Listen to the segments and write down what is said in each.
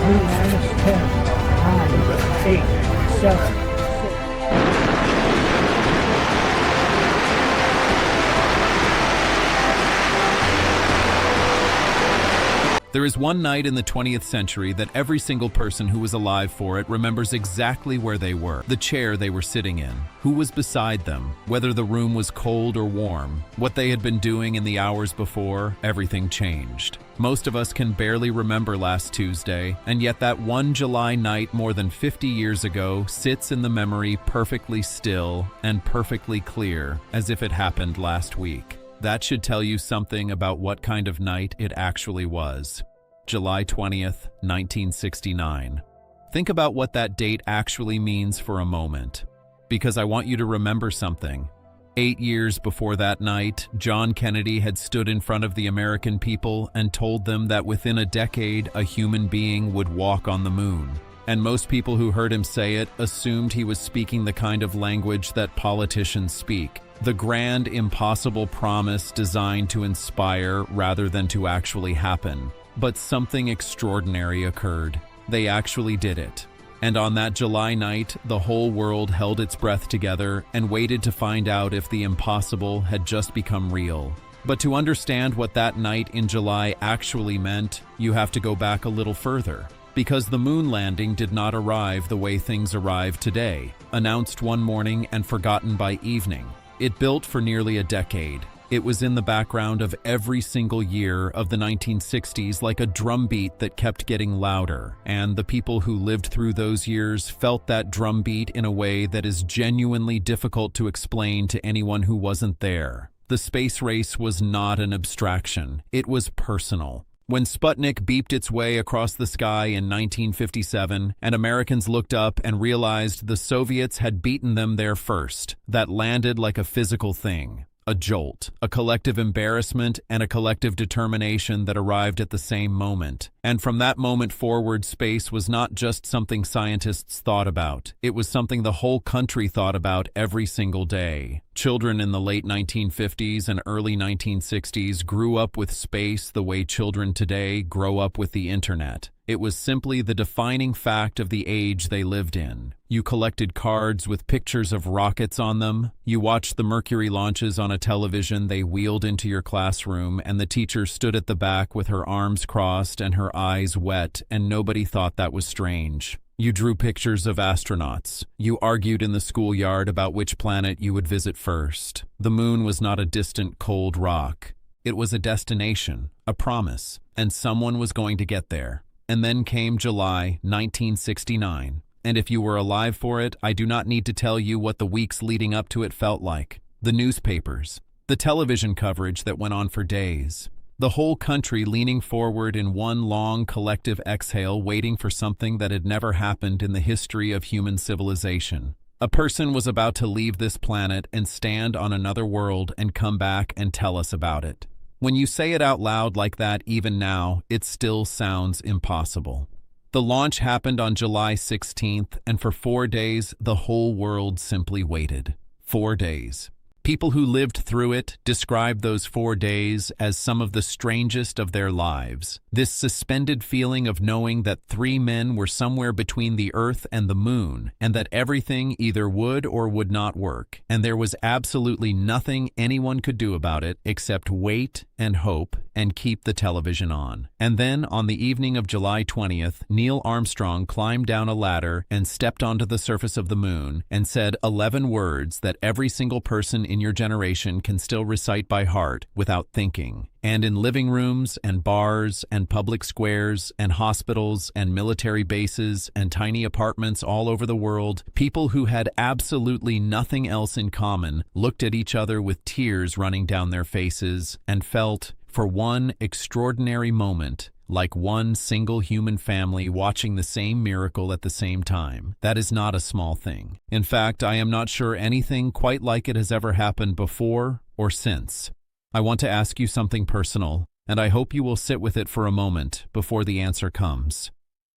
minus 10, 9, 8, 7, 6. There is one night in the 20th century that every single person who was alive for it remembers exactly where they were, the chair they were sitting in, who was beside them, whether the room was cold or warm, what they had been doing in the hours before. Everything changed. Most of us can barely remember last Tuesday, and yet that one July night more than 50 years ago sits in the memory perfectly still and perfectly clear, as if it happened last week. That should tell you something about what kind of night it actually was. July 20th, 1969. Think about what that date actually means for a moment, because I want you to remember something. 8 years before that night, John Kennedy had stood in front of the American people and told them that within a decade, a human being would walk on the moon. And most people who heard him say it assumed he was speaking the kind of language that politicians speak. The grand, impossible promise designed to inspire rather than to actually happen. But something extraordinary occurred. They actually did it. And on that July night, the whole world held its breath together and waited to find out if the impossible had just become real. But to understand what that night in July actually meant, you have to go back a little further. Because the moon landing did not arrive the way things arrive today, announced one morning and forgotten by evening. It built for nearly a decade. It was in the background of every single year of the 1960s like a drumbeat that kept getting louder, and the people who lived through those years felt that drumbeat in a way that is genuinely difficult to explain to anyone who wasn't there. The space race was not an abstraction. It was personal. When Sputnik beeped its way across the sky in 1957, and Americans looked up and realized the Soviets had beaten them there first, that landed like a physical thing. A jolt, a collective embarrassment, and a collective determination that arrived at the same moment. And from that moment forward, space was not just something scientists thought about. It was something the whole country thought about every single day. Children in the late 1950s and early 1960s grew up with space the way children today grow up with the internet. It was simply the defining fact of the age they lived in. You collected cards with pictures of rockets on them. You watched the Mercury launches on a television they wheeled into your classroom, and the teacher stood at the back with her arms crossed and her eyes wet, and nobody thought that was strange. You drew pictures of astronauts. You argued in the schoolyard about which planet you would visit first. The moon was not a distant, cold rock. It was a destination, a promise, and someone was going to get there. And then came July 1969. And if you were alive for it, I do not need to tell you what the weeks leading up to it felt like. The newspapers, the television coverage that went on for days. The whole country leaning forward in one long collective exhale, waiting for something that had never happened in the history of human civilization. A person was about to leave this planet and stand on another world and come back and tell us about it. When you say it out loud like that, even now, it still sounds impossible. The launch happened on July 16th, and for 4 days, the whole world simply waited. 4 days. People who lived through it described those 4 days as some of the strangest of their lives. This suspended feeling of knowing that 3 men were somewhere between the Earth and the moon, and that everything either would or would not work, and there was absolutely nothing anyone could do about it except wait and hope and keep the television on. And then, on the evening of July 20th, Neil Armstrong climbed down a ladder and stepped onto the surface of the moon and said 11 words that every single person in your generation can still recite by heart without thinking. And in living rooms and bars and public squares and hospitals and military bases and tiny apartments all over the world, people who had absolutely nothing else in common looked at each other with tears running down their faces and felt, for one extraordinary moment, like one single human family watching the same miracle at the same time. That is not a small thing. In fact, I am not sure anything quite like it has ever happened before or since. I want to ask you something personal, and I hope you will sit with it for a moment before the answer comes.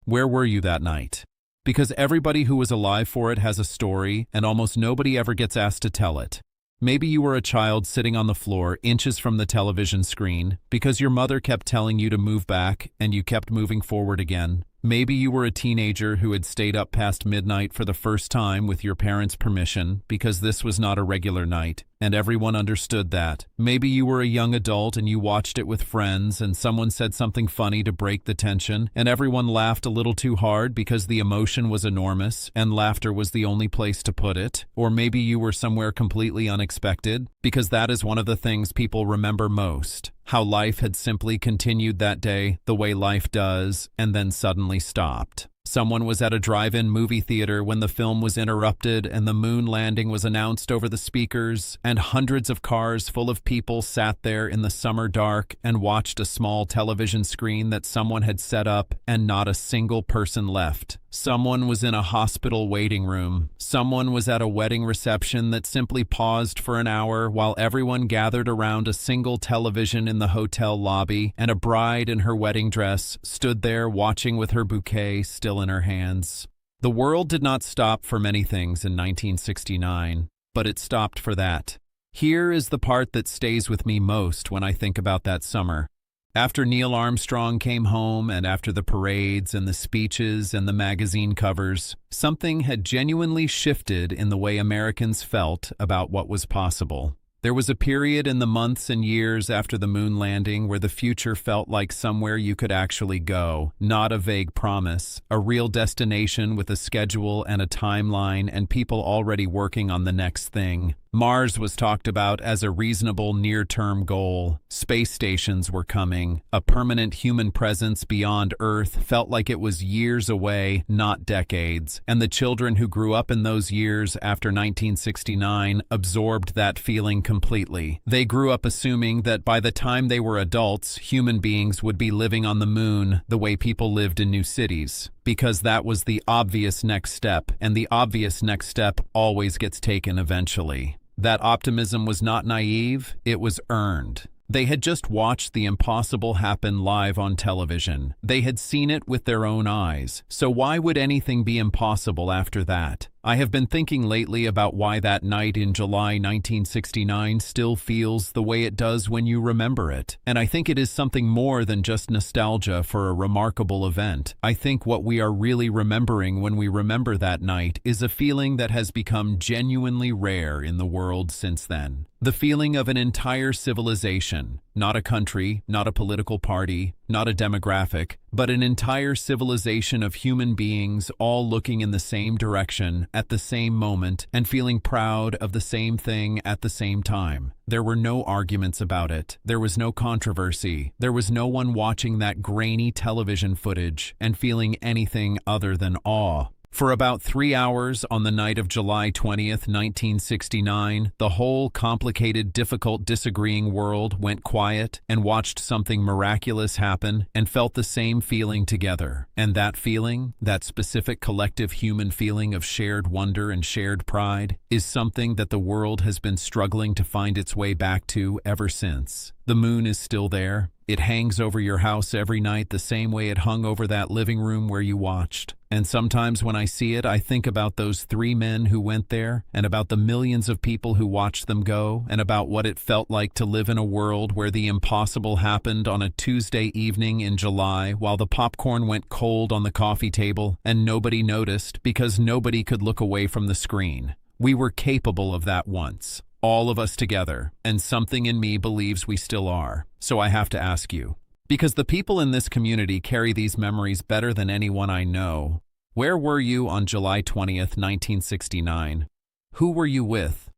Where were you that night? Because everybody who was alive for it has a story, and almost nobody ever gets asked to tell it. Maybe you were a child sitting on the floor inches from the television screen because your mother kept telling you to move back and you kept moving forward again. Maybe you were a teenager who had stayed up past midnight for the first time with your parents' permission because this was not a regular night, and everyone understood that. Maybe you were a young adult and you watched it with friends and someone said something funny to break the tension, and everyone laughed a little too hard because the emotion was enormous and laughter was the only place to put it. Or maybe you were somewhere completely unexpected, because that is one of the things people remember most. How life had simply continued that day the way life does and then suddenly stopped. Someone was at a drive-in movie theater when the film was interrupted and the moon landing was announced over the speakers, and hundreds of cars full of people sat there in the summer dark and watched a small television screen that someone had set up, and not a single person left. Someone was in a hospital waiting room. Someone was at a wedding reception that simply paused for an hour while everyone gathered around a single television in the hotel lobby, and a bride in her wedding dress stood there watching with her bouquet still in her hands. The world did not stop for many things in 1969, but it stopped for that. Here is the part that stays with me most when I think about that summer. After Neil Armstrong came home and after the parades and the speeches and the magazine covers, something had genuinely shifted in the way Americans felt about what was possible. There was a period in the months and years after the moon landing where the future felt like somewhere you could actually go, not a vague promise, a real destination with a schedule and a timeline and people already working on the next thing. Mars was talked about as a reasonable near-term goal. Space stations were coming. A permanent human presence beyond Earth felt like it was years away, not decades. And the children who grew up in those years after 1969 absorbed that feeling completely. They grew up assuming that by the time they were adults, human beings would be living on the moon the way people lived in new cities. Because that was the obvious next step, and the obvious next step always gets taken eventually. That optimism was not naive, it was earned. They had just watched the impossible happen live on television. They had seen it with their own eyes. So why would anything be impossible after that? I have been thinking lately about why that night in July 1969 still feels the way it does when you remember it. And I think it is something more than just nostalgia for a remarkable event. I think what we are really remembering when we remember that night is a feeling that has become genuinely rare in the world since then. The feeling of an entire civilization, not a country, not a political party, not a demographic, but an entire civilization of human beings all looking in the same direction at the same moment and feeling proud of the same thing at the same time. There were no arguments about it. There was no controversy. There was no one watching that grainy television footage and feeling anything other than awe. For about 3 hours on the night of July 20th, 1969, the whole complicated, difficult, disagreeing world went quiet and watched something miraculous happen and felt the same feeling together. And that feeling, that specific collective human feeling of shared wonder and shared pride, is something that the world has been struggling to find its way back to ever since. The moon is still there. It hangs over your house every night the same way it hung over that living room where you watched. And sometimes when I see it, I think about those 3 men who went there, and about the millions of people who watched them go, and about what it felt like to live in a world where the impossible happened on a Tuesday evening in July while the popcorn went cold on the coffee table, and nobody noticed because nobody could look away from the screen. We were capable of that once. All of us together, and something in me believes we still are. So I have to ask you, because the people in this community carry these memories better than anyone I know, where were you on July 20th, 1969? Who were you with?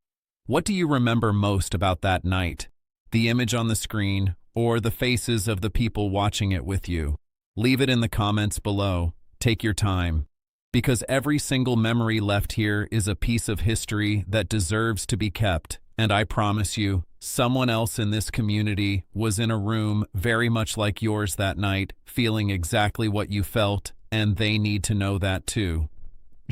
What do you remember most about that night? The image on the screen, or the faces of the people watching it with you? Leave it in the comments below. Take your time. Because every single memory left here is a piece of history that deserves to be kept. And I promise you, someone else in this community was in a room very much like yours that night, feeling exactly what you felt, and they need to know that too.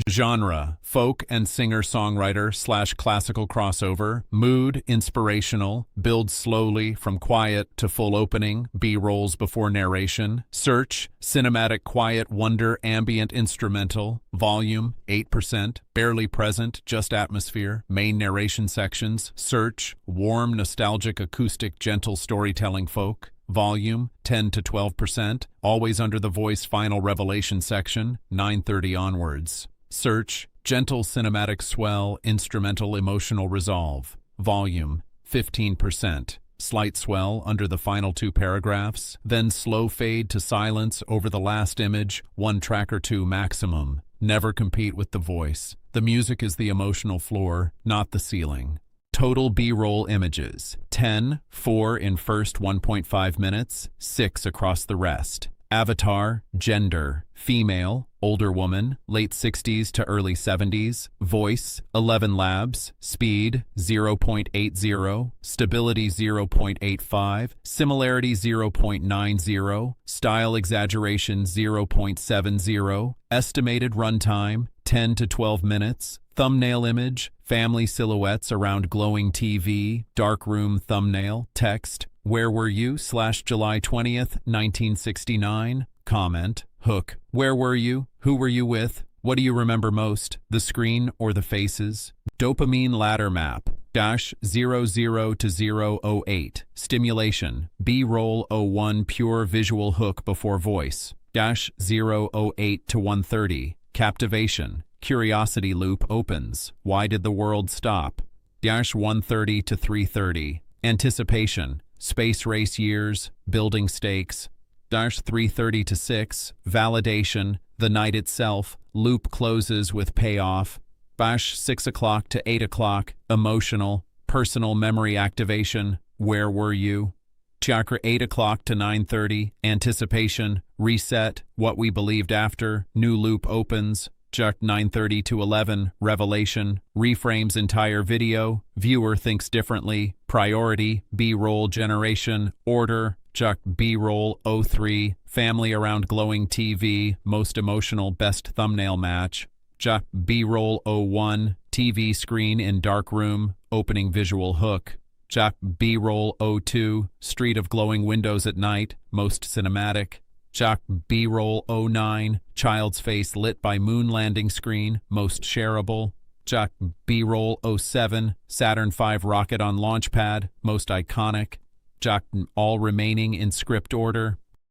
Genre: folk and singer-songwriter / classical crossover. Mood: inspirational. Builds slowly from quiet to full opening. B-rolls before narration. Search: cinematic quiet wonder ambient instrumental. Volume: 8%. Barely present, just atmosphere. Main narration sections. Search: warm nostalgic acoustic gentle storytelling folk. volume 10 to 12%, always under the voice final revelation section, 9:30 onwards. Search, gentle cinematic swell, instrumental emotional resolve, volume 15%. Slight swell under the final 2 paragraphs, then slow fade to silence over the last image, 1 track or 2 maximum. Never compete with the voice. The music is the emotional floor, not the ceiling. Total B-roll images, 10, 4 in first 1.5 minutes, 6 across the rest. Avatar, gender, female, older woman, late 60s to early 70s, voice, 11 labs, speed, 0.80, stability 0.85, similarity 0.90, style exaggeration 0.70, estimated runtime, 10 to 12 minutes, thumbnail image, family silhouettes around glowing TV, darkroom thumbnail, text, "Where were you?" /July 20th, 1969. Comment, hook, "Where were you? Who were you with? What do you remember most? The screen or the faces?" Dopamine ladder map, -00 to 008. Stimulation, B-roll 01 pure visual hook before voice, -008 to 130. Captivation, curiosity loop opens. Why did the world stop? -130 to 330. Anticipation, space race years, building stakes, -330 to 6, validation, the night itself, loop closes with payoff, 6 o'clock to 8 o'clock, emotional, personal memory activation, where were you? Chakra 8 o'clock to 9:30, anticipation, reset, what we believed after, new loop opens, Chak 9:30 to 11, revelation, reframes entire video, viewer thinks differently, priority, B-roll generation, order, Chak B-roll 03, family around glowing TV, most emotional best thumbnail match, Chak B-roll 01, TV screen in dark room, opening visual hook, Chak B-roll 02, street of glowing windows at night, most cinematic, Chak B-roll 09, child's face lit by moon landing screen, most shareable. Chak B-roll 07, Saturn V rocket on launch pad, most iconic. Chak all remaining in script order,